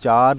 4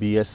BS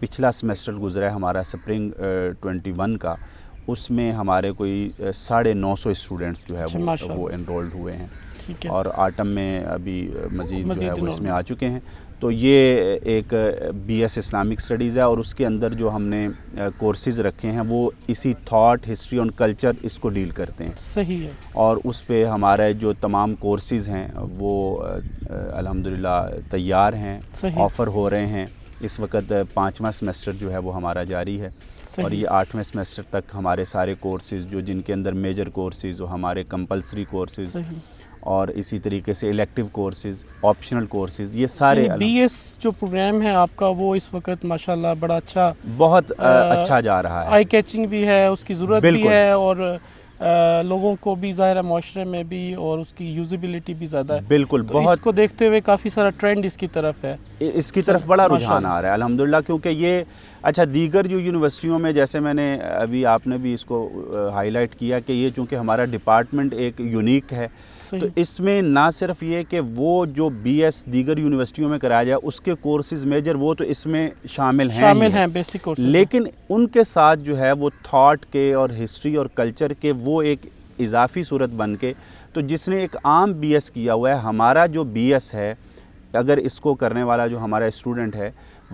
پچھلا semester گزرا ہے ہمارا سپرنگ 21 کا، اس میں ہمارے کوئی 950 اسٹوڈنٹس جو ہے وہ انرولڈ ہوئے ہیں، اور آٹم میں ابھی مزید جو ہے وہ اس میں آ چکے ہیں۔ تو یہ ایک بی ایس اسلامک اسٹڈیز ہے، اور اس کے اندر جو ہم نے کورسز رکھے ہیں وہ اسی تھاٹ، ہسٹری اور کلچر اس کو ڈیل کرتے ہیں۔ صحیح ہے۔ اور اس پہ ہمارے جو تمام کورسز ہیں وہ الحمدللہ تیار ہیں، آفر ہو رہے ہیں۔ اس وقت 5واں سمیسٹر جو ہے وہ ہمارا جاری ہے، اور یہ 8ویں سمیسٹر تک ہمارے سارے کورسز جن کے اندر میجر کورسز اور ہمارے کمپلسری کورسز، اور اسی طریقے سے الیکٹیو کورسز، آپشنل کورسز، یہ سارے بی ایس جو پروگرام ہے آپ کا وہ اس وقت ماشاءاللہ بڑا اچھا، بہت اچھا جا رہا ہے، آئی کیچنگ بھی ہے، اس کی ضرورت بھی ہے، اور لوگوں کو بھی ظاہر ہے معاشرے میں بھی، اور اس کی یوزیبلٹی بھی زیادہ ہے۔ بالکل، بہت، اس کو دیکھتے ہوئے کافی سارا ٹرینڈ اس کی طرف ہے، اس کی طرف بڑا رجحان آ رہا ہے الحمدللہ، کیونکہ یہ اچھا دیگر جو یونیورسٹیوں میں، جیسے میں نے ابھی آپ نے بھی اس کو ہائی لائٹ کیا کہ یہ چونکہ ہمارا ڈپارٹمنٹ ایک یونیک ہے، تو اس میں نہ صرف یہ کہ وہ جو بی ایس دیگر یونیورسٹیوں میں کرایا جائے اس کے کورسز میجر وہ تو اس میں شامل ہیں بیسک کورسز، لیکن ان کے ساتھ جو ہے وہ تھاٹ کے اور ہسٹری اور کلچر کے وہ ایک اضافی صورت بن کے، تو جس نے ایک عام بی ایس کیا ہوا ہے، ہمارا جو بی ایس ہے اگر اس کو کرنے والا جو ہمارا اسٹوڈنٹ ہے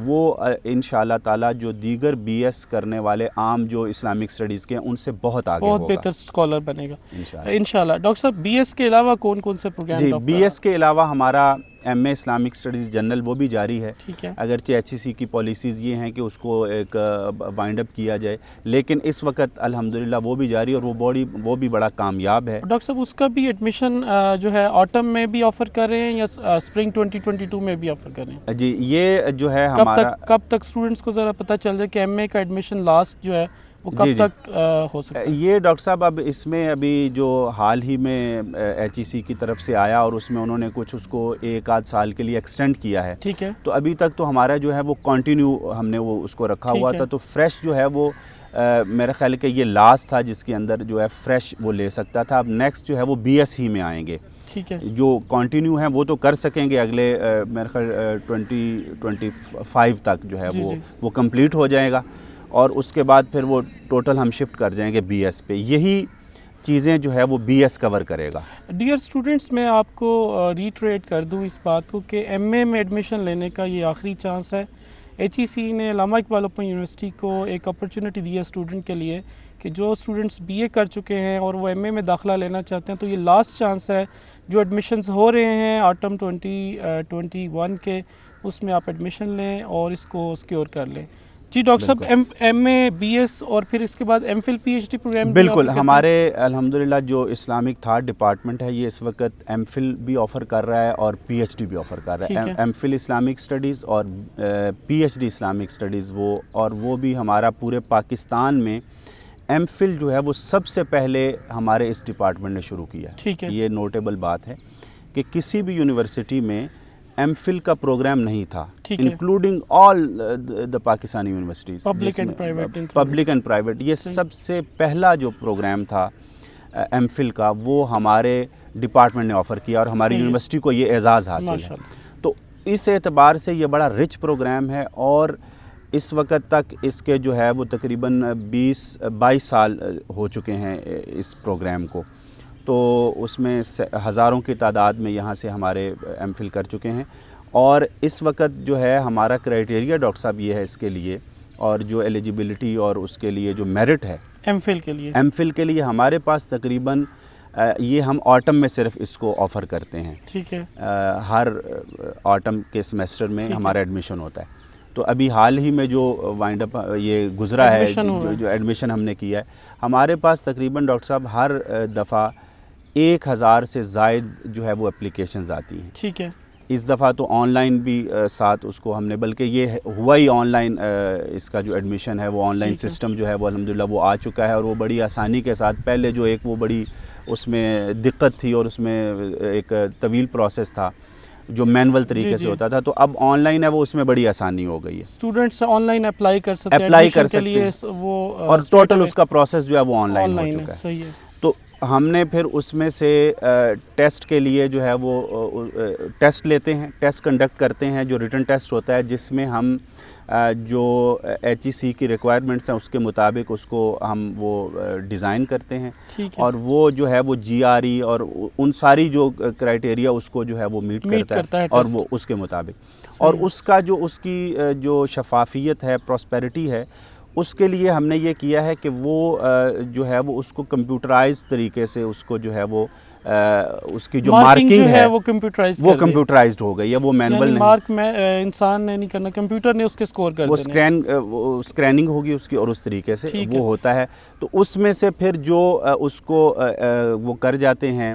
وہ انشاءاللہ تعالیٰ جو دیگر بی ایس کرنے والے عام جو اسلامک اسٹڈیز کے ہیں ان سے بہت آگے ہوگا، بہت بہتر اسکالر بنے گا انشاءاللہ۔ ڈاکٹر صاحب، بی ایس کے علاوہ کون کون سے پروگرام؟ جی، بی ایس کے علاوہ ہمارا ایم اے اسلامک اسٹڈیز جنرل وہ بھی جاری ہے، اگرچہ ایچ ای سی کی پالیسیز یہ ہیں کہ اس کو ایک وائنڈ اپ کیا جائے، لیکن اس وقت الحمدللہ وہ بھی جاری، اور وہ بھی بڑا کامیاب ہے۔ ڈاکٹر صاحب، اس کا بھی ایڈمیشن جو ہے آٹم میں بھی آفر کر رہے ہیں یا اسپرنگ 2022 میں بھی آفر کر رہے ہیں؟ جی، یہ جو ہے ہمارا کب تک اسٹوڈنٹس کو ذرا پتہ چل جائے کہ ایم اے کا ایڈمیشن لاسٹ جو ہے وہ کب تک ہو سکتا ہے؟ یہ ڈاکٹر صاحب اب اس میں ابھی جو حال ہی میں ایچ ای سی کی طرف سے آیا، اور اس میں انہوں نے کچھ اس کو 1 آدھ سال کے لیے ایکسٹینڈ کیا ہے، ٹھیک ہے، تو ابھی تک تو ہمارا جو ہے وہ کنٹینیو ہم نے وہ اس کو رکھا ہوا تھا، تو فریش جو ہے وہ میرا خیال ہے کہ یہ لاسٹ تھا جس کے اندر جو ہے فریش وہ لے سکتا تھا۔ اب نیکسٹ جو ہے وہ بی ایس ہی میں آئیں گے، ٹھیک ہے، جو کنٹینیو ہیں وہ تو کر سکیں گے اگلے میرے خیال 2025 تک جو ہے وہ کمپلیٹ ہو جائے گا، اور اس کے بعد پھر وہ ٹوٹل ہم شفٹ کر جائیں گے بی ایس پہ، یہی چیزیں جو ہے وہ بی ایس کور کرے گا۔ ڈیئر اسٹوڈنٹس، میں آپ کو ریٹریٹ کر دوں اس بات کو کہ ایم اے میں ایڈمیشن لینے کا یہ آخری چانس ہے۔ ایچ ای سی نے علامہ اقبال اوپن یونیورسٹی کو ایک اپرچونٹی دی ہے اسٹوڈنٹ کے لیے کہ جو اسٹوڈنٹس بی اے کر چکے ہیں اور وہ ایم اے میں داخلہ لینا چاہتے ہیں، تو یہ لاسٹ چانس ہے۔ جو ایڈمیشنز ہو رہے ہیں آٹم 2021 کے، اس میں آپ ایڈمیشن لیں اور اس کو سکیور کر لیں۔ جی ڈاکٹر صاحب، ایم اے، بی ایس اور پھر اس کے بعد M Phil P H D program? بالکل، ہمارے الحمدللہ جو اسلامک تھاٹ ڈپارٹمنٹ ہے یہ اس وقت ایم فل بھی آفر کر رہا ہے اور پی ایچ ڈی بھی آفر کر رہا ہے، ایم فل اسلامک اسٹڈیز اور P H D Islamic studies, وہ بھی ہمارا پورے پاکستان میں ایم فل جو ہے وہ سب سے پہلے ہمارے اس ڈپارٹمنٹ نے شروع کیا ہے۔ یہ نوٹیبل بات ہے کہ کسی بھی یونیورسٹی میں ایم فل کا پروگرام نہیں تھا، including all the Pakistani universities, public and private, یہ سب سے پہلا جو پروگرام تھا ایم فل کا وہ ہمارے ڈپارٹمنٹ نے آفر کیا، اور ہماری یونیورسٹی کو یہ اعزاز حاصل ہے۔ تو اس اعتبار سے یہ بڑا رچ پروگرام ہے، اور اس وقت تک اس کے جو ہے وہ تقریباً 22 سال ہو چکے ہیں اس پروگرام کو، تو اس میں ہزاروں کی تعداد میں یہاں سے ہمارے ایم فل کر چکے ہیں، اور اس وقت جو ہے ہمارا کرائٹیریا ڈاکٹر صاحب یہ ہے اس کے لیے، اور جو ایلیجیبلٹی اور اس کے لیے جو میرٹ ہے ایم فل کے لیے ہمارے پاس تقریباً یہ ہم آٹم میں صرف اس کو آفر کرتے ہیں، ٹھیک ہے، ہر آٹم کے سمیسٹر میں ہمارا ایڈمیشن ہوتا ہے۔ تو ابھی حال ہی میں جو وائنڈ اپ یہ گزرا ہے، جو ایڈمیشن ہم نے کیا ہے، ہمارے پاس تقریباً ڈاکٹر صاحب ہر دفعہ 1000 سے زائد جو ہے وہ اپلیکیشنز آتی ہیں، ٹھیک ہے۔ اس دفعہ تو آن لائن بھی ساتھ اس کو ہم نے، بلکہ یہ ہوا ہی آن لائن، اس کا جو ایڈمیشن ہے وہ آن لائن سسٹم جو ہے وہ الحمدللہ وہ آ چکا ہے، اور وہ بڑی آسانی کے ساتھ، پہلے جو ایک وہ بڑی اس میں دقت تھی اور اس میں ایک طویل پروسیس تھا جو مینول طریقے سے ہوتا تھا، تو اب آن لائن ہے وہ، اس میں بڑی آسانی ہو گئی ہے، اسٹوڈنٹس آن لائن اپلائی کر سکتے ہیں اور ٹوٹل اس کا پروسیس جو ہے وہ آن لائن ہو چکا ہے۔ صحیح ہے۔ تو ہم نے پھر اس میں سے ٹیسٹ کے لیے جو ہے وہ ٹیسٹ لیتے ہیں، ٹیسٹ کنڈکٹ کرتے ہیں، جو ریٹن ٹیسٹ ہوتا ہے جس میں ہم جو HEC کی ریکوائرمنٹس ہیں اس کے مطابق اس کو ہم وہ ڈیزائن کرتے ہیں، اور وہ جو ہے وہ GRE اور ان ساری جو کرائٹیریا اس کو جو ہے وہ میٹ کرتا ہے اور وہ اس کے مطابق، اور اس کا جو اس کی جو شفافیت ہے، پراسپیرٹی ہے، اس کے لیے ہم نے یہ کیا ہے کہ وہ جو ہے وہ اس کو کمپیوٹرائز طریقے سے اس کو جو ہے وہ اس کی جو مارکنگ ہے وہ کمپیوٹرائزڈ ہو گئی ہے، وہ مینول نہیں، مارک میں انسان نے نہیں کرنا، کمپیوٹر نے اس کے سکور کر دینا، وہ اسکریننگ ہوگی اس کی اور اس طریقے سے وہ ہوتا ہے۔ تو اس میں سے پھر جو اس کو وہ کر جاتے ہیں،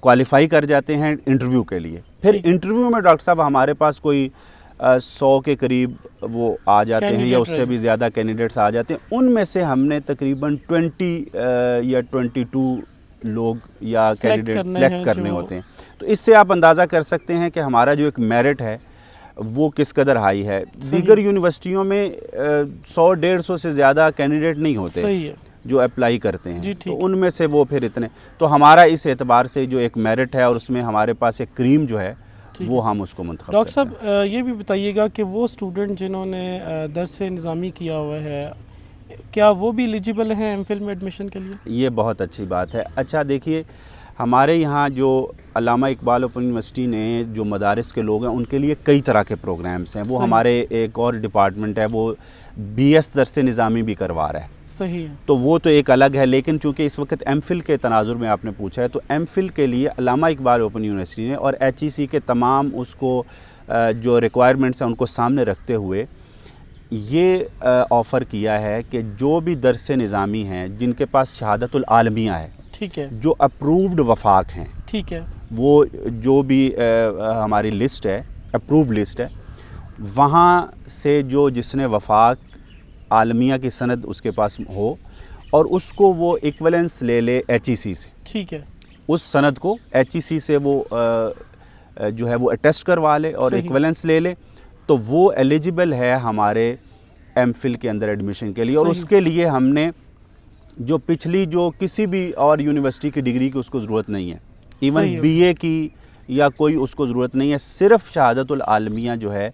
کوالیفائی کر جاتے ہیں انٹرویو کے لیے، پھر انٹرویو میں ڈاکٹر صاحب ہمارے پاس کوئی 100 کے قریب وہ آ جاتے ہیں یا اس سے بھی زیادہ کینڈیڈیٹس آ جاتے ہیں، ان میں سے ہم نے تقریباً 20 یا 22 لوگ یا کینڈیڈیٹ سلیکٹ کرنے ہوتے ہیں۔ تو اس سے آپ اندازہ کر سکتے ہیں کہ ہمارا جو ایک میرٹ ہے وہ کس قدر ہائی ہے۔ دیگر یونیورسٹیوں میں 100-150 سے زیادہ کینڈیڈیٹ نہیں ہوتے جو اپلائی کرتے ہیں، تو ان میں سے وہ پھر اتنے، تو ہمارا اس اعتبار سے جو ایک میرٹ ہے اور اس میں ہمارے پاس ایک کریم جو ہے وہ ہم اس کو منتخب ڈاکٹر صاحب یہ بھی بتائیے گا کہ وہ اسٹوڈنٹ جنہوں نے درس نظامی کیا ہوا ہے، کیا وہ بھی ایلیجیبل ہیں ایم فل میں ایڈمیشن کے لیے؟ یہ بہت اچھی بات ہے۔ اچھا دیکھیے، ہمارے یہاں جو علامہ اقبال اوپن یونیورسٹی نے جو مدارس کے لوگ ہیں ان کے لیے کئی طرح کے پروگرامز ہیں، وہ ہمارے ایک اور ڈپارٹمنٹ ہے وہ BS درس نظامی بھی کروا رہا ہے، صحیح ہے، تو وہ تو ایک الگ ہے، لیکن چونکہ اس وقت ایم فل کے تناظر میں آپ نے پوچھا ہے، تو ایم فل کے لیے علامہ اقبال اوپن یونیورسٹی نے اور HEC کے تمام اس کو جو ریکوائرمنٹس ہیں ان کو سامنے رکھتے ہوئے یہ آفر کیا ہے کہ جو بھی درس نظامی ہیں جن کے پاس شہادت العالمیہ ہے، ٹھیک ہے، جو اپرووڈ وفاق ہیں، ٹھیک ہے، وہ جو بھی ہماری لسٹ ہے، اپرووڈ لسٹ ہے، وہاں سے جو جس نے وفاق عالمیہ کی سند اس کے پاس ہو اور اس کو وہ ایکویلنس لے لے HEC سے، ٹھیک ہے، اس سند کو HEC سے وہ جو ہے وہ اٹیسٹ کروا لے اور ایکویلنس لے لے، تو وہ ایلیجیبل ہے ہمارے ایم فل کے اندر ایڈمیشن کے لیے، اور اس کے لیے ہم نے جو پچھلی جو کسی بھی اور یونیورسٹی کی ڈگری کی اس کو ضرورت نہیں ہے، ایون BA کی یا کوئی اس کو ضرورت نہیں ہے، صرف شہادت العالمیہ جو ہے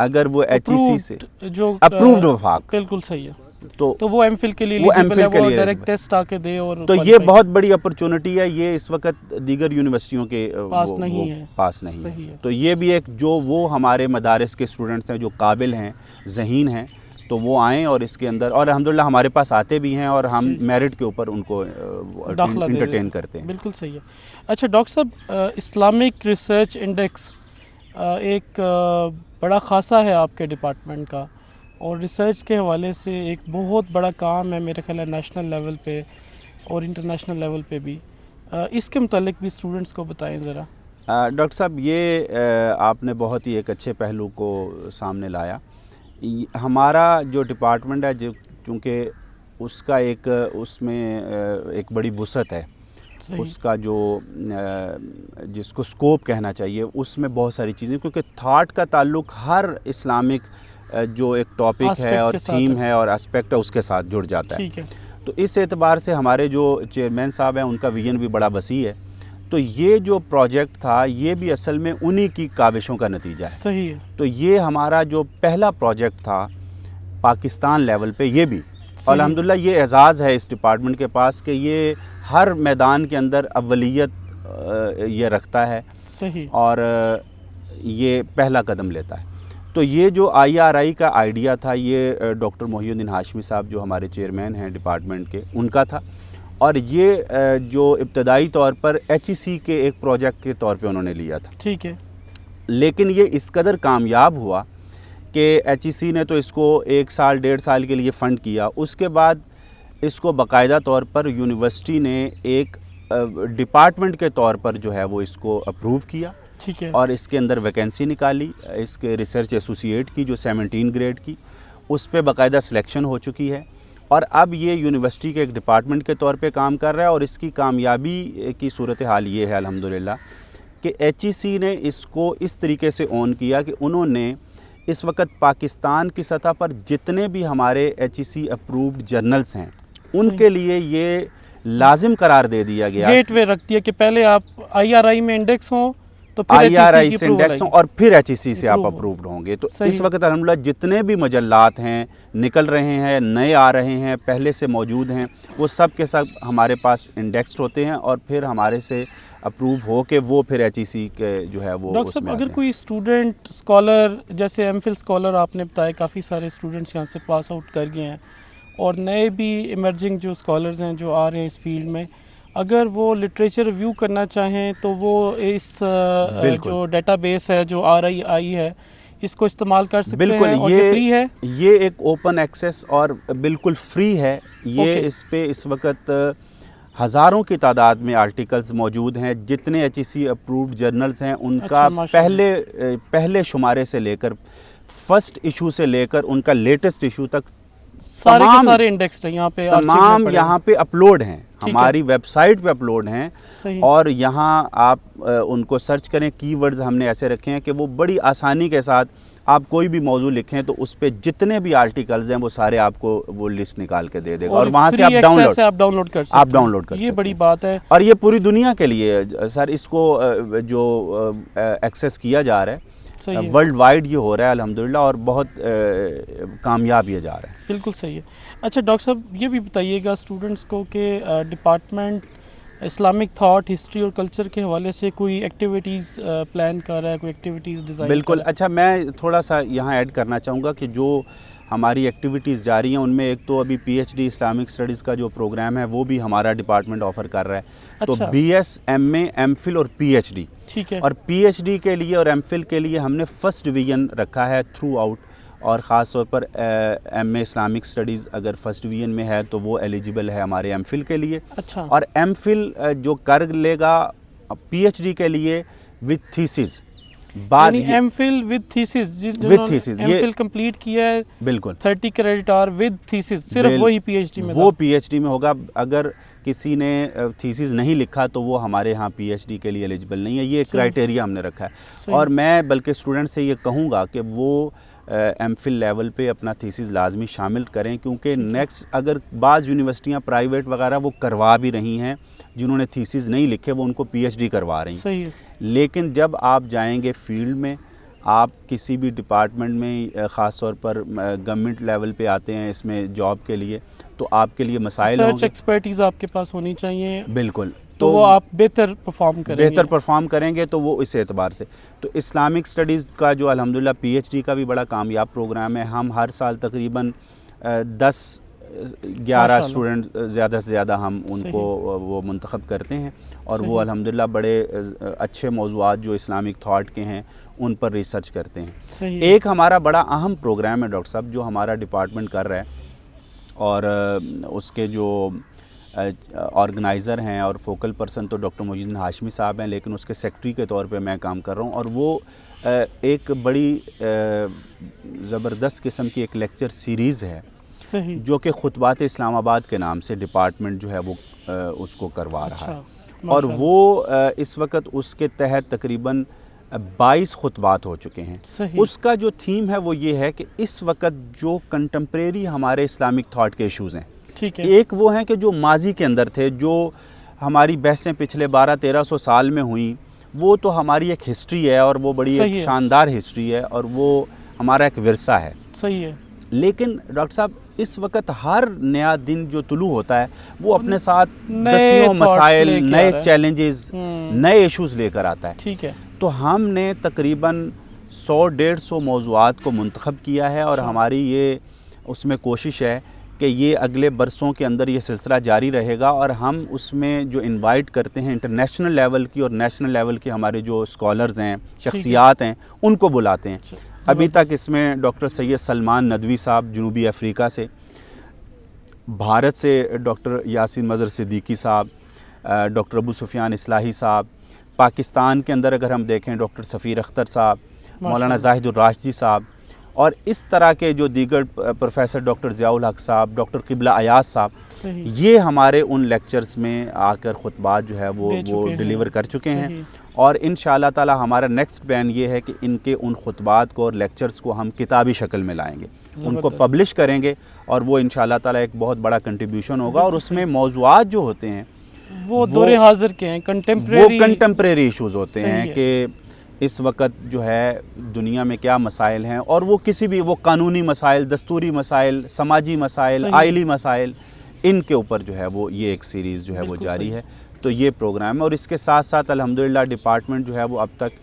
اگر وہ HEC سے جو اپرووڈ وفاق، بالکل صحیح ہے، تو وہ ایم فل کے لیے ایلیجیبل ہے، وہ ڈائریکٹ ٹیسٹ آ کے دے، اور تو یہ بہت بڑی اپرچونٹی ہے، یہ اس وقت دیگر یونیورسٹیوں کے پاس نہیں ہے، تو یہ بھی ایک جو وہ ہمارے مدارس کے اسٹوڈنٹس ہیں جو قابل ہیں، ذہین ہیں، تو وہ آئیں اور اس کے اندر، اور الحمدللہ ہمارے پاس آتے بھی ہیں اور ہم میرٹ کے اوپر ان کو انٹرٹین کرتے ہیں۔ بالکل صحیح ہے۔ اچھا ڈاکٹر صاحب، اسلامک ریسرچ انڈیکس ایک بڑا خاصہ ہے آپ کے ڈپارٹمنٹ کا، اور ریسرچ کے حوالے سے ایک بہت بڑا کام ہے میرے خیال ہے نیشنل لیول پہ اور انٹرنیشنل لیول پہ بھی، اس کے متعلق بھی اسٹوڈنٹس کو بتائیں ذرا۔ ڈاکٹر صاحب، یہ آپ نے بہت ہی ایک اچھے پہلو کو سامنے لایا۔ ہمارا جو ڈپارٹمنٹ ہے چونکہ اس کا ایک اس میں ایک بڑی وسعت ہے، اس کا جو جس کو سکوپ کہنا چاہیے، اس میں بہت ساری چیزیں، کیونکہ تھاٹ کا تعلق ہر اسلامک جو ایک ٹاپک ہے اور تھیم ہے اور اسپیکٹ ہے اس کے ساتھ جڑ جاتا ہے، تو اس اعتبار سے ہمارے جو چیئرمین صاحب ہیں ان کا ویژن بھی بڑا وسیع ہے، تو یہ جو پروجیکٹ تھا یہ بھی اصل میں انہی کی کاوشوں کا نتیجہ ہے، صحیح ہے، تو یہ ہمارا جو پہلا پروجیکٹ تھا پاکستان لیول پہ، یہ بھی الحمدللہ یہ اعزاز ہے اس ڈپارٹمنٹ کے پاس کہ یہ ہر میدان کے اندر اولیت یہ رکھتا ہے، صحیح، اور یہ پہلا قدم لیتا ہے۔ تو یہ جو IRI کا آئیڈیا تھا یہ ڈاکٹر محی الدین ہاشمی صاحب جو ہمارے چیئرمین ہیں ڈپارٹمنٹ کے، ان کا تھا، اور یہ جو ابتدائی طور پر HEC کے ایک پروجیکٹ کے طور پہ انہوں نے لیا تھا، ٹھیک ہے، لیکن یہ اس قدر کامیاب ہوا کہ HEC نے تو اس کو 1 سال 1.5 سال کے لیے فنڈ کیا، اس کے بعد اس کو باقاعدہ طور پر یونیورسٹی نے ایک ڈپارٹمنٹ کے طور پر جو ہے وہ اس کو اپروو کیا، ٹھیک ہے، اور اس کے اندر ویکینسی نکالی، اس کے ریسرچ ایسوسیٹ کی جو 17 گریڈ کی، اس پہ باقاعدہ سلیکشن ہو چکی ہے، اور اب یہ یونیورسٹی کے ایک ڈپارٹمنٹ کے طور پہ کام کر رہا ہے، اور اس کی کامیابی کی صورتحال یہ ہے الحمدللہ کہ HEC نے اس کو اس طریقے سے اون کیا کہ انہوں نے اس وقت پاکستان کی سطح پر جتنے بھی ہمارے HEC اپرووڈ جرنلز ہیں ان کے لیے یہ لازم قرار دے دیا گیا، گیٹ وے رکھ دیا کہ پہلے آپ IRI میں انڈیکس ہوں، تو پھر IRI HEC سے کی انڈیکس approval اور پھر HEC سے آپ Approve اپرووڈ ہوں گے. تو صحیح اس وقت الحمدللہ جتنے بھی مجلات ہیں نکل رہے ہیں, نئے آ رہے ہیں, پہلے سے موجود ہیں, وہ سب کے سب ہمارے پاس انڈیکسڈ ہوتے ہیں اور پھر ہمارے سے اپروو ہو کے وہ پھر HEC کے جو ہے وہ ڈاکٹر اس صاحب میں آتے اگر ہیں. کوئی اسٹوڈنٹ اسکالر جیسے ایم فل اسکالر آپ نے بتایا کافی سارے اسٹوڈنٹس یہاں سے پاس آؤٹ کر گئے ہیں اور نئے بھی ایمرجنگ جو اسکالرز ہیں جو آ رہے ہیں اس فیلڈ میں, اگر وہ لٹریچر ریویو کرنا چاہیں تو وہ اس بالکل جو ڈیٹا بیس ہے جو RII ہے اس کو استعمال کر سکتے بالکل, ہیں اور یہ فری ہے؟ یہ ایک اوپن ایکسیس اور بالکل فری ہے یہ. Okay. اس پہ اس وقت ہزاروں کی تعداد میں آرٹیکلز موجود ہیں. جتنے HEC اپرووڈ جرنلز ہیں ان کا پہلے شمارے سے لے کر فرسٹ ایشو سے لے کر ان کا لیٹسٹ ایشو تک سارے کے سارے انڈیکسڈ ہیں یہاں پہ, تمام یہاں پہ اپلوڈ ہیں, ہماری ویب سائٹ پہ اپلوڈ ہیں. اور یہاں آپ ان کو سرچ کریں, کی ورڈز ہم نے ایسے رکھے ہیں کہ وہ بڑی آسانی کے ساتھ آپ کوئی بھی موضوع لکھیں تو اس پہ جتنے بھی آرٹیکلز ہیں وہ سارے آپ کو وہ لسٹ نکال کے دے دے گا اور وہاں سے آپ ڈاؤن لوڈ کر سکتے ہیں. یہ بڑی بات ہے اور یہ پوری دنیا کے لیے سر اس کو جو ایکسیس کیا جا رہا ہے ورلڈ وائڈ یہ ہو رہا ہے الحمدللہ اور بہت کامیاب یہ جا رہا ہے. بالکل صحیح ہے. اچھا ڈاکٹر صاحب یہ بھی بتائیے گا اسٹوڈنٹس کو کہ ڈپارٹمنٹ اسلامک تھاٹ, ہسٹری اور کلچر کے حوالے سے کوئی ایکٹیویٹیز پلان کر رہا ہے, کوئی ایکٹیویٹیز ڈیزائن؟ بالکل. اچھا میں تھوڑا سا یہاں ایڈ کرنا چاہوں گا کہ جو ہماری ایکٹیویٹیز جاری ہیں ان میں ایک تو ابھی PhD اسلامک اسٹڈیز کا جو پروگرام ہے وہ بھی ہمارا ڈپارٹمنٹ آفر کر رہا ہے. تو BS, MA, MPhil اور PhD, ٹھیک ہے, اور PhD کے لیے اور MPhil کے لیے ہم نے فرسٹ ڈویژن رکھا ہے تھرو آؤٹ, اور خاص طور پر MA اسلامک اسٹڈیز اگر فرسٹ ڈویژن میں ہے تو وہ ایلیجیبل ہے ہمارے MPhil کے لیے. اچھا, اور MPhil جو کر لے گا PhD کے لیے وتھ تھیسز, یعنی M Phil with theses, M Phil complete کیا ہے بالکل 30 کریڈٹ آور ود تھیسز, صرف وہی PhD میں, وہ PhD میں ہوگا. اگر کسی نے تھیسز نہیں لکھا تو وہ ہمارے ہاں PhD کے لیے ایلیجیبل نہیں ہے. یہ کرائٹیریا ہم نے رکھا ہے. اور میں بلکہ اسٹوڈنٹ سے یہ کہوں گا کہ وہ MPhil لیول پہ اپنا تھیسز لازمی شامل کریں, کیونکہ نیکسٹ اگر بعض یونیورسٹیاں پرائیویٹ وغیرہ وہ کروا بھی رہی ہیں, جنہوں نے تھیسز نہیں لکھے وہ ان کو PhD کروا رہی ہیں. صحیح ہے. لیکن جب آپ جائیں گے فیلڈ میں, آپ کسی بھی ڈپارٹمنٹ میں خاص طور پر گورنمنٹ لیول پہ آتے ہیں اس میں جاب کے لیے, تو آپ کے لیے مسائل ہوں گے. ریسرچ ایکسپرٹیز آپ کے پاس ہونی چاہیے. بالکل, تو وہ آپ بہتر پرفارم کریں گے تو وہ اس اعتبار سے. تو اسلامک اسٹڈیز کا جو الحمدللہ PhD کا بھی بڑا کامیاب پروگرام ہے. ہم ہر سال تقریباً 10-11 اسٹوڈنٹ زیادہ سے زیادہ ہم ان کو وہ منتخب کرتے ہیں, اور وہ الحمدللہ بڑے اچھے موضوعات جو اسلامک تھاٹ کے ہیں ان پر ریسرچ کرتے ہیں. ایک ہمارا بڑا اہم پروگرام ہے ڈاکٹر صاحب جو ہمارا ڈپارٹمنٹ کر رہا ہے, اور اس کے جو آرگنائزر ہیں اور فوکل پرسن تو ڈاکٹر محی الدین ہاشمی صاحب ہیں, لیکن اس کے سیکٹری کے طور پہ میں کام کر رہا ہوں. اور وہ ایک بڑی زبردست قسم کی ایک لیکچر سیریز ہے جو کہ خطبات اسلام آباد کے نام سے ڈپارٹمنٹ جو ہے وہ اس کو کروا رہا ہے. اور وہ اس وقت اس کے تحت تقریباً 22 خطبات ہو چکے ہیں. اس کا جو تھیم ہے وہ یہ ہے کہ اس وقت جو کنٹمپریری ہمارے اسلامک تھاٹ کے ایشوز ہیں, ایک وہ ہیں کہ جو ماضی کے اندر تھے, جو ہماری بحثیں پچھلے 1200-1300 سال میں ہوئیں, وہ تو ہماری ایک ہسٹری ہے اور وہ بڑی ایک شاندار ہسٹری ہے اور وہ ہمارا ایک ورثہ ہے. صحیح ہے. لیکن ڈاکٹر صاحب اس وقت ہر نیا دن جو طلوع ہوتا ہے وہ اپنے ساتھ دسیوں مسائل, نئے چیلنجز, نئے ایشوز لے کر آتا ہے. ٹھیک ہے. تو ہم نے تقریباً 100-150 موضوعات کو منتخب کیا ہے, اور ہماری یہ اس میں کوشش ہے کہ یہ اگلے برسوں کے اندر یہ سلسلہ جاری رہے گا, اور ہم اس میں جو انوائٹ کرتے ہیں انٹرنیشنل لیول کی اور نیشنل لیول کے ہمارے جو اسکالرز ہیں, شخصیات ہیں, ان کو بلاتے ہیں. ابھی تک اس میں ڈاکٹر سید سلمان ندوی صاحب جنوبی افریقہ سے, بھارت سے ڈاکٹر یاسین مظہر صدیقی صاحب, ڈاکٹر ابو سفیان اصلاحی صاحب, پاکستان کے اندر اگر ہم دیکھیں ڈاکٹر سفیر اختر صاحب, مولانا زاہد الراشدی صاحب, اور اس طرح کے جو دیگر پروفیسر ڈاکٹر ضیاء الحق صاحب, ڈاکٹر قبلہ ایاز صاحب, یہ ہمارے ان لیکچرز میں آ کر خطبات جو ہے وہ ڈیلیور کر چکے ہیں. اور انشاءاللہ تعالی ہمارا نیکسٹ پلان یہ ہے کہ ان کے ان خطبات کو اور لیکچرز کو ہم کتابی شکل میں لائیں گے, ان کو پبلش کریں گے, اور وہ انشاءاللہ تعالی ایک بہت بڑا کنٹریبیوشن ہوگا. اور اس میں موضوعات جو ہوتے ہیں وہ دور حاضر کے ہیں, کنٹمپریری ایشوز ہوتے ہیں کہ اس وقت جو ہے دنیا میں کیا مسائل ہیں، اور وہ کسی بھی وہ قانونی مسائل، دستوری مسائل، سماجی مسائل، آئلی مسائل، ان کے اوپر جو ہے وہ یہ ایک سیریز جو ہے وہ جاری ہے۔ تو یہ پروگرام ہے، اور اس کے ساتھ ساتھ الحمدللہ ڈپارٹمنٹ جو ہے وہ اب تک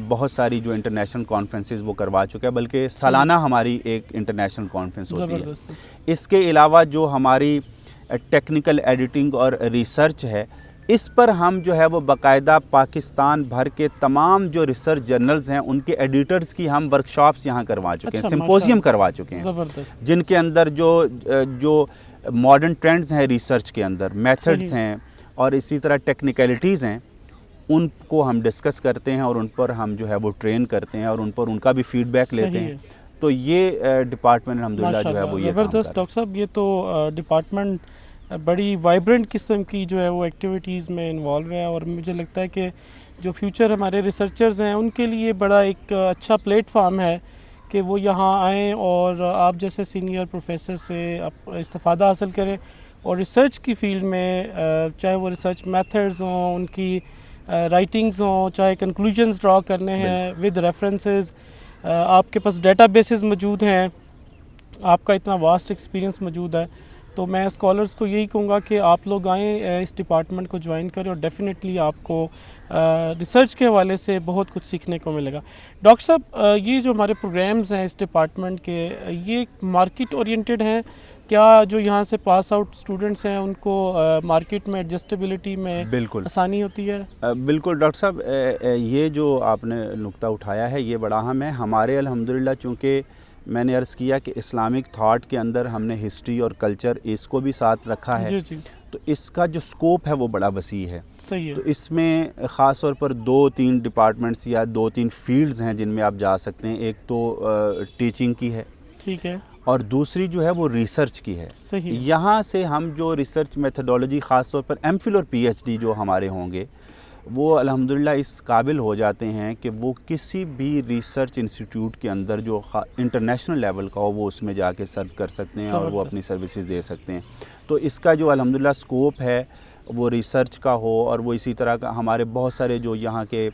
بہت ساری جو انٹرنیشنل کانفرنسز وہ کروا چکا ہے، بلکہ سالانہ ہماری ایک انٹرنیشنل کانفرنس ہوتی ہے۔ اس کے علاوہ جو ہماری ٹیکنیکل ایڈیٹنگ اور ریسرچ ہے، اس پر ہم جو ہے وہ باقاعدہ پاکستان بھر کے تمام جو ریسرچ جرنلز ہیں ان کے ایڈیٹرز کی ہم ورکشاپس یہاں کروا چکے ہیں، سمپوزیم کروا چکے ہیں، جن کے اندر جو ماڈرن ٹرینڈز ہیں ریسرچ کے اندر، میتھڈز ہیں اور اسی طرح ٹیکنیکلٹیز ہیں، ان کو ہم ڈسکس کرتے ہیں اور ان پر ہم جو ہے وہ ٹرین کرتے ہیں اور ان پر ان کا بھی فیڈ بیک لیتے ہیں۔ تو یہ ڈپارٹمنٹ الحمدللہ جو ہے وہ یہ کام کر رہا ہے۔ زبردست ڈاکٹر صاحب، یہ تو ڈپارٹمنٹ بڑی وائبرنٹ قسم کی جو ہے وہ ایکٹیویٹیز میں انوالو ہے، اور مجھے لگتا ہے کہ جو فیوچر ہمارے ریسرچرز ہیں ان کے لیے بڑا ایک اچھا پلیٹ فارم ہے کہ وہ یہاں آئیں اور آپ جیسے سینئر پروفیسر سے استفادہ حاصل کریں، اور ریسرچ کی فیلڈ میں چاہے وہ ریسرچ میتھڈز ہوں، ان کی رائٹنگز ہوں، چاہے کنکلوژنز ڈرا کرنے ہیں ود ریفرنسز، آپ کے پاس ڈیٹا بیسز موجود ہیں، آپ کا اتنا واسٹ ایکسپیرینس موجود ہے، تو میں اسکالرس کو یہی کہوں گا کہ آپ لوگ آئیں، اس ڈپارٹمنٹ کو جوائن کریں، اور ڈیفینیٹلی آپ کو ریسرچ کے حوالے سے بہت کچھ سیکھنے کو ملے گا۔ ڈاکٹر صاحب، یہ جو ہمارے پروگرامز ہیں اس ڈپارٹمنٹ کے، یہ مارکیٹ اورینٹیڈ ہیں کیا؟ جو یہاں سے پاس آؤٹ اسٹوڈنٹس ہیں ان کو مارکیٹ میں ایڈجسٹیبلٹی میں آسانی ہوتی ہے؟ بالکل ڈاکٹر صاحب، یہ جو آپ نے نقطہ اٹھایا ہے یہ بڑا اہم ہے۔ ہمارے الحمدللہ چونکہ میں نے عرض کیا کہ اسلامک تھاٹ کے اندر ہم نے ہسٹری اور کلچر اس کو بھی ساتھ رکھا ہے، تو اس کا جو سکوپ ہے وہ بڑا وسیع ہے۔ صحیح ہے۔ تو اس میں خاص طور پر 2-3 ڈپارٹمنٹس یا 2-3 فیلڈز ہیں جن میں آپ جا سکتے ہیں۔ ایک تو ٹیچنگ کی ہے، ٹھیک ہے، اور دوسری جو ہے وہ ریسرچ کی ہے۔ صحیح۔ یہاں سے ہم جو ریسرچ میتھڈولوجی خاص طور پر ایم فل اور پی ایچ ڈی جو ہمارے ہوں گے، وہ الحمدللہ اس قابل ہو جاتے ہیں کہ وہ کسی بھی ریسرچ انسٹیٹیوٹ کے اندر جو انٹرنیشنل لیول کا ہو وہ اس میں جا کے سرو کر سکتے ہیں اور وہ اپنی سروسز دے سکتے ہیں۔ تو اس کا جو الحمدللہ سکوپ ہے وہ ریسرچ کا ہو، اور وہ اسی طرح کا ہمارے بہت سارے جو یہاں کے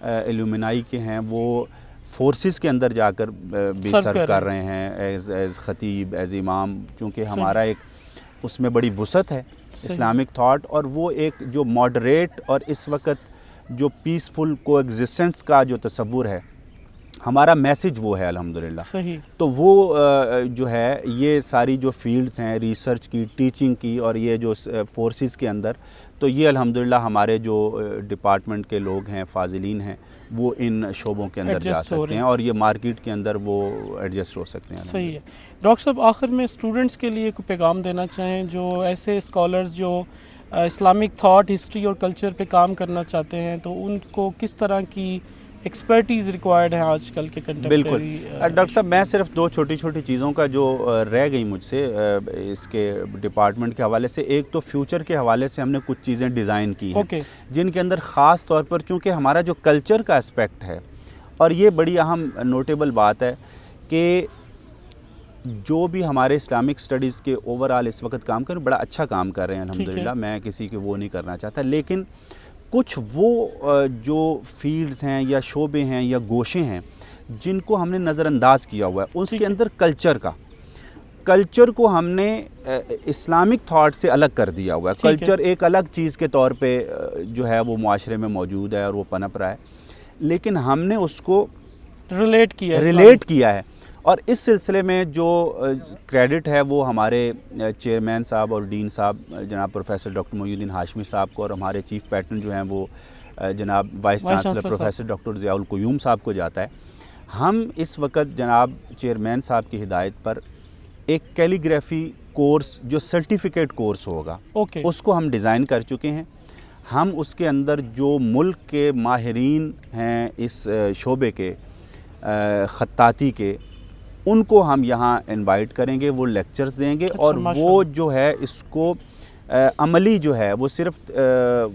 ایلومنائی کے ہیں وہ فورسز کے اندر جا کر بھی سرو کر رہے ہیں ایز خطیب، ایز امام، چونکہ ہمارا ایک اس میں بڑی وسعت ہے اسلامک تھاٹ، اور وہ ایک جو ماڈریٹ اور اس وقت جو پیسفل کو ایگزسٹنس کا جو تصور ہے ہمارا میسج وہ ہے الحمدللہ۔ صحیح۔ تو وہ جو ہے یہ ساری جو فیلڈز ہیں ریسرچ کی، ٹیچنگ کی، اور یہ جو فورسز کے اندر، تو یہ الحمدللہ ہمارے جو ڈپارٹمنٹ کے لوگ ہیں، فاضلین ہیں، وہ ان شعبوں کے اندر جا سکتے ہیں اور یہ مارکیٹ کے اندر وہ ایڈجسٹ ہو سکتے ہیں۔ صحیح ہے۔ ڈاکٹر صاحب، آخر میں اسٹوڈنٹس کے لیے کوئی پیغام دینا چاہیں جو ایسے اسکالرز جو اسلامک تھاٹ، ہسٹری اور کلچر پہ کام کرنا چاہتے ہیں، تو ان کو کس طرح کی ایکسپرٹیز ریکوائرڈ ہے آج کل کے کنٹمپریری؟ بالکل ڈاکٹر صاحب، میں صرف 2 چھوٹی چیزوں کا جو رہ گئی مجھ سے اس کے ڈپارٹمنٹ کے حوالے سے، ایک تو فیوچر کے حوالے سے ہم نے کچھ چیزیں ڈیزائن کی ہیں جن کے اندر خاص طور پر چونکہ ہمارا جو کلچر کا اسپیکٹ ہے، اور یہ بڑی اہم نوٹیبل بات ہے کہ جو بھی ہمارے اسلامک اسٹڈیز کے اوورآل اس وقت کام کر بڑا اچھا کام کر رہے ہیں الحمدللہ، میں کسی کے وہ نہیں کرنا چاہتا، لیکن کچھ وہ جو فیلڈز ہیں یا شعبے ہیں یا گوشے ہیں جن کو ہم نے نظر انداز کیا ہوا ہے، اس کے اندر کلچر کو ہم نے اسلامک تھاٹ سے الگ کر دیا ہوا ہے۔ کلچر ایک الگ چیز کے طور پہ جو ہے وہ معاشرے میں موجود ہے اور وہ پنپ رہا ہے، لیکن ہم نے اس کو ریلیٹ کیا ہے، اور اس سلسلے میں جو کریڈٹ ہے وہ ہمارے چیئرمین صاحب اور ڈین صاحب جناب پروفیسر ڈاکٹر محی الدین ہاشمی صاحب کو، اور ہمارے چیف پیٹرن جو ہیں وہ جناب vice chancellor professor doctor Zia ul-Qayyum صاحب کو جاتا ہے۔ ہم اس وقت جناب چیئرمین صاحب کی ہدایت پر ایک کیلیگرافی کورس جو سرٹیفکیٹ کورس ہوگا اس کو ہم ڈیزائن کر چکے ہیں۔ ہم اس کے اندر جو ملک کے ماہرین ہیں اس شعبے کے، خطاطی کے، ان کو ہم یہاں انوائٹ کریں گے، وہ لیکچرز دیں گے، اور وہ جو ہے اس کو عملی جو ہے وہ صرف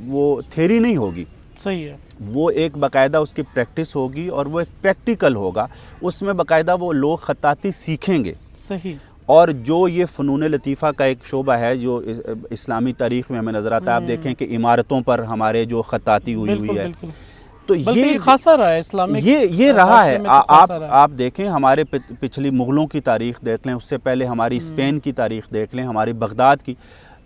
وہ تھیوری نہیں ہوگی، صحیح ہے، وہ ایک باقاعدہ اس کی پریکٹس ہوگی اور وہ ایک پریکٹیکل ہوگا، اس میں باقاعدہ وہ لوگ خطاطی سیکھیں گے۔ صحیح۔ اور جو یہ فنون لطیفہ کا ایک شعبہ ہے جو اسلامی تاریخ میں ہمیں نظر آتا ہے، آپ دیکھیں کہ عمارتوں پر ہمارے جو خطاطی ہوئی ہے، تو بلکہ یہ خاصا رہا ہے اسلامک، یہ رہا ہے. آپ دیکھیں ہمارے پچھلی مغلوں کی تاریخ دیکھ لیں، اس سے پہلے ہماری اسپین کی تاریخ دیکھ لیں، ہماری بغداد کی،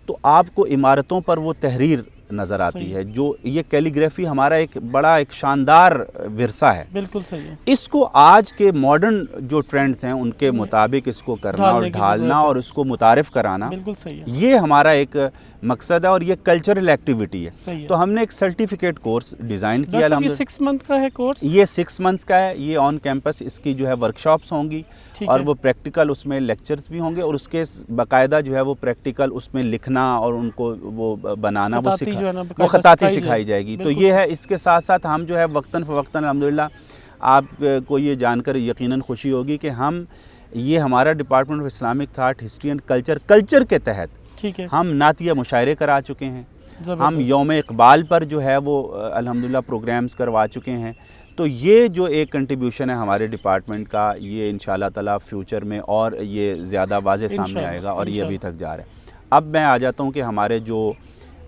تو آپ کو عمارتوں پر وہ تحریر نظر آتی ہے. جو یہ کیلیگرافی ہمارا ایک شاندار ورثہ ہے. بالکل صحیح ہے. اس کو آج کے ماڈرن جو ٹرینڈز ہیں ان کے مطابق اس کو کرنا اور ڈھالنا اور اس کو متعارف کرانا، بالکل صحیح ہے. یہ ہمارا ایک مقصد ہے اور یہ کلچرل ایکٹیویٹی ہے. تو ہم نے ایک سرٹیفکیٹ کورس ڈیزائن کیا. یہ 6 منتھ کا ہے کورس؟ یہ 6 منتھس کا ہے. یہ آن کیمپس اس کی جو ہے ورکشاپس ہوں گی اور وہ پریکٹیکل اس میں لیکچرز بھی ہوں گے اور اس کے باقاعدہ جو ہے وہ پریکٹیکل اس میں لکھنا اور ان کو وہ بنانا وہ خطاطی سکھائی جائے گی. تو یہ ہے. اس کے ساتھ ساتھ ہم جو ہے وقتاً فوقتاً الحمدللہ آپ کو یہ جان کر یقیناً خوشی ہوگی کہ یہ ہمارا department of Islamic thought history and culture کے تحت ہم نعتیہ مشاعرے کرا چکے ہیں. ہم یوم اقبال پر جو ہے وہ الحمدللہ پروگرامز کروا چکے ہیں. تو یہ جو ایک کنٹریبیوشن ہے ہمارے ڈپارٹمنٹ کا، یہ انشاءاللہ تعالیٰ فیوچر میں اور یہ زیادہ واضح سامنے آئے گا اور یہ ابھی تک جا رہا ہے. اب میں آ جاتا ہوں کہ ہمارے جو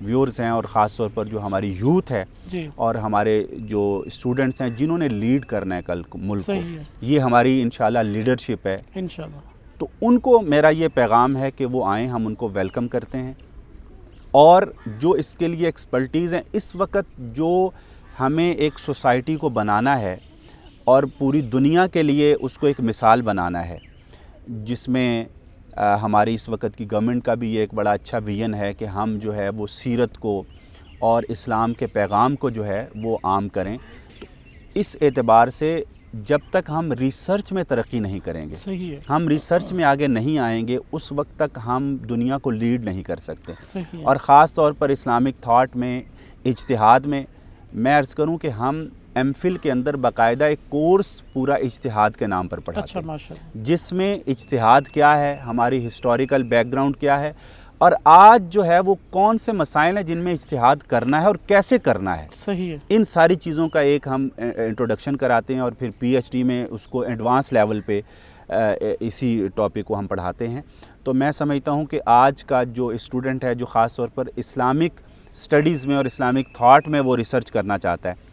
ویورز ہیں اور خاص طور پر جو ہماری یوتھ ہے اور ہمارے جو اسٹوڈنٹس ہیں جنہوں نے لیڈ کرنا ہے کل ملک کو، یہ ہماری انشاءاللہ لیڈرشپ ہے انشاءاللہ. تو ان کو میرا یہ پیغام ہے کہ وہ آئیں، ہم ان کو ویلکم کرتے ہیں. اور جو اس کے لیے ایکسپرٹیز ہیں، اس وقت جو ہمیں ایک سوسائٹی کو بنانا ہے اور پوری دنیا کے لیے اس کو ایک مثال بنانا ہے، جس میں ہماری اس وقت کی گورنمنٹ کا بھی یہ ایک بڑا اچھا ویژن ہے کہ ہم جو ہے وہ سیرت کو اور اسلام کے پیغام کو جو ہے وہ عام کریں. تو اس اعتبار سے جب تک ہم ریسرچ میں ترقی نہیں کریں گے، ہم ریسرچ میں آگے نہیں آئیں گے، اس وقت تک ہم دنیا کو لیڈ نہیں کر سکتے. اور خاص طور پر اسلامک تھاٹ میں، اجتہاد میں عرض کروں کہ ہم ایم فل کے اندر باقاعدہ ایک کورس پورا اجتہاد کے نام پر پڑھاتے ہیں، جس میں اجتہاد کیا ہے، ہماری ہسٹوریکل بیک گراؤنڈ کیا ہے، اور آج جو ہے وہ کون سے مسائل ہیں جن میں اجتہاد کرنا ہے اور کیسے کرنا ہے. صحیح ہے. ان ساری چیزوں کا ایک ہم انٹروڈکشن کراتے ہیں اور پھر پی ایچ ڈی میں اس کو ایڈوانس لیول پہ اسی ٹاپک کو ہم پڑھاتے ہیں. تو میں سمجھتا ہوں کہ آج کا جو اسٹوڈنٹ ہے جو خاص طور پر اسلامک اسٹڈیز میں اور اسلامک تھاٹ میں وہ ریسرچ کرنا چاہتا ہے،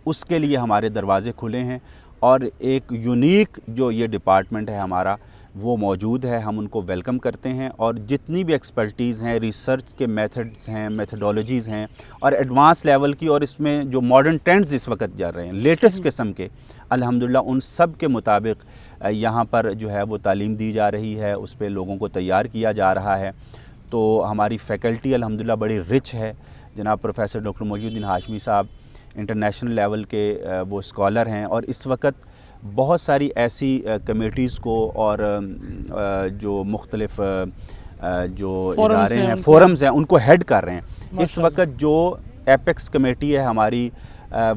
اس کے لیے ہمارے دروازے کھلے ہیں اور ایک یونیک جو یہ ڈپارٹمنٹ ہے ہمارا وہ موجود ہے. ہم ان کو ویلکم کرتے ہیں اور جتنی بھی ایکسپرٹیز ہیں، ریسرچ کے میتھڈز ہیں، میتھڈولوجیز ہیں اور ایڈوانس لیول کی، اور اس میں جو ماڈرن ٹرینڈز اس وقت جا رہے ہیں لیٹسٹ قسم کے، الحمدللہ ان سب کے مطابق یہاں پر جو ہے وہ تعلیم دی جا رہی ہے، اس پہ لوگوں کو تیار کیا جا رہا ہے. تو ہماری فیکلٹی الحمدللہ بڑی رچ ہے. جناب پروفیسر ڈاکٹر محی الدین ہاشمی صاحب انٹرنیشنل لیول کے وہ اسکالر ہیں اور اس وقت بہت ساری ایسی کمیٹیز کو اور جو مختلف جو ادارے ہیں، فورمز ہیں، ان کو ہیڈ کر رہے ہیں. اس وقت جو ایپیکس کمیٹی ہے ہماری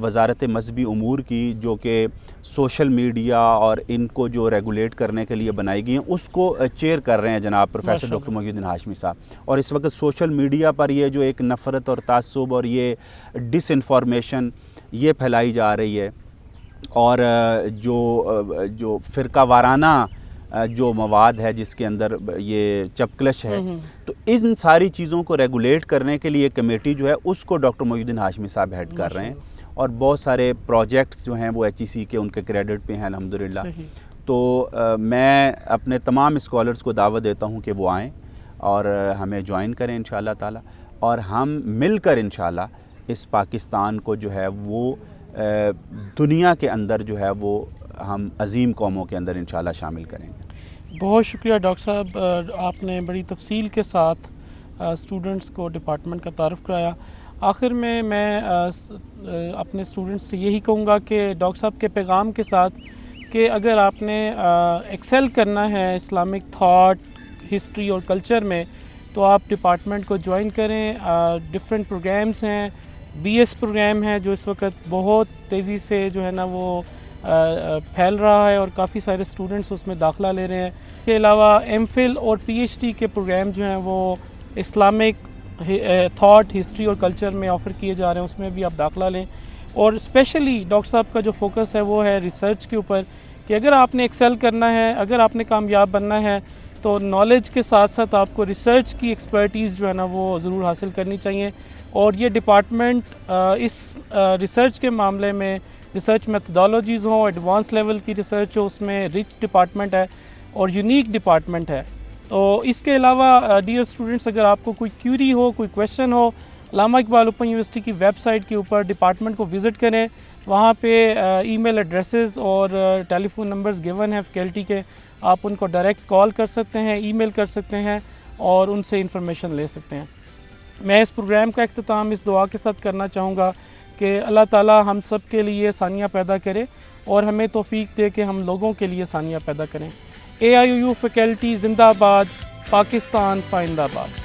وزارت مذہبی امور کی، جو کہ سوشل میڈیا اور ان کو جو ریگولیٹ کرنے کے لیے بنائی گئی ہیں، اس کو چیئر کر رہے ہیں جناب پروفیسر ڈاکٹر محی الدین ہاشمی صاحب. اور اس وقت سوشل میڈیا پر یہ جو ایک نفرت اور تعصب اور یہ ڈس انفارمیشن یہ پھیلائی جا رہی ہے اور جو فرقہ وارانہ جو مواد ہے جس کے اندر یہ چپکلش ہے، تو ان ساری چیزوں کو ریگولیٹ کرنے کے لیے کمیٹی جو ہے اس کو ڈاکٹر محی الدین ہاشمی صاحب ہیڈ کر رہے ہیں. اور بہت سارے پروجیکٹس جو ہیں وہ ایچ ای سی کے ان کے کریڈٹ پہ ہیں الحمدللہ. تو میں اپنے تمام اسکالرس کو دعوت دیتا ہوں کہ وہ آئیں اور ہمیں جوائن کریں انشاءاللہ تعالی، اور ہم مل کر انشاءاللہ اس پاکستان کو جو ہے وہ دنیا کے اندر جو ہے وہ ہم عظیم قوموں کے اندر انشاءاللہ شامل کریں گے. بہت شکریہ ڈاکٹر صاحب، آپ نے بڑی تفصیل کے ساتھ اسٹوڈنٹس کو ڈپارٹمنٹ کا تعارف کرایا. آخر میں اپنے اسٹوڈنٹس سے یہی کہوں گا کہ ڈاکٹر صاحب کے پیغام کے ساتھ کہ اگر آپ نے ایکسیل کرنا ہے اسلامک تھاٹ، ہسٹری اور کلچر میں، تو آپ ڈپارٹمنٹ کو جوائن کریں. ڈفرینٹ پروگرامز ہیں، بی ایس پروگرام ہے جو اس وقت بہت تیزی سے جو ہے نا وہ پھیل رہا ہے اور کافی سارے اسٹوڈنٹس اس میں داخلہ لے رہے ہیں. اس کے علاوہ ایم فل اور پی ایچ ڈی کے پروگرام جو ہیں وہ اسلامک تھاٹ، ہسٹری اور کلچر میں آفر کیے جا رہے ہیں، اس میں بھی آپ داخلہ لیں. اور اسپیشلی ڈاکٹر صاحب کا جو فوکس ہے وہ ہے ریسرچ کے اوپر، کہ اگر آپ نے ایکسیل کرنا ہے، اگر آپ نے کامیاب بننا ہے، تو نالج کے ساتھ ساتھ آپ کو ریسرچ کی ایکسپرٹیز جو ہے نا وہ ضرور حاصل کرنی چاہیے. اور یہ ڈپارٹمنٹ اس ریسرچ کے معاملے میں ریسرچ میتھڈالوجیز ہوں, ایڈوانس لیول کی ریسرچ ہو, اس میں رچ ڈپارٹمنٹ ہے اور یونیک ڈپارٹمنٹ ہے. تو اس کے علاوہ ڈیئر اسٹوڈنٹس, اگر آپ کو کوئی کیوری ہو, کوئی کویشچن ہو, علامہ اقبال اوپن یونیورسٹی کی ویب سائٹ کے اوپر ڈپارٹمنٹ کو وزٹ کریں. وہاں پہ ای میل ایڈریسز اور ٹیلی فون نمبرز گیون ہیں فیکلٹی کے, آپ ان کو ڈائریکٹ کال کر سکتے ہیں, ای میل کر سکتے ہیں اور ان سے انفارمیشن لے سکتے ہیں. میں اس پروگرام کا اختتام اس دعا کے ساتھ کرنا چاہوں گا کہ اللہ تعالی ہم سب کے لیے آسانیاں پیدا کرے اور ہمیں توفیق دے کہ ہم لوگوں کے لیے آسانیاں پیدا کریں. AIUU فیکلٹی زندہ باد, پاکستان پائندہ باد.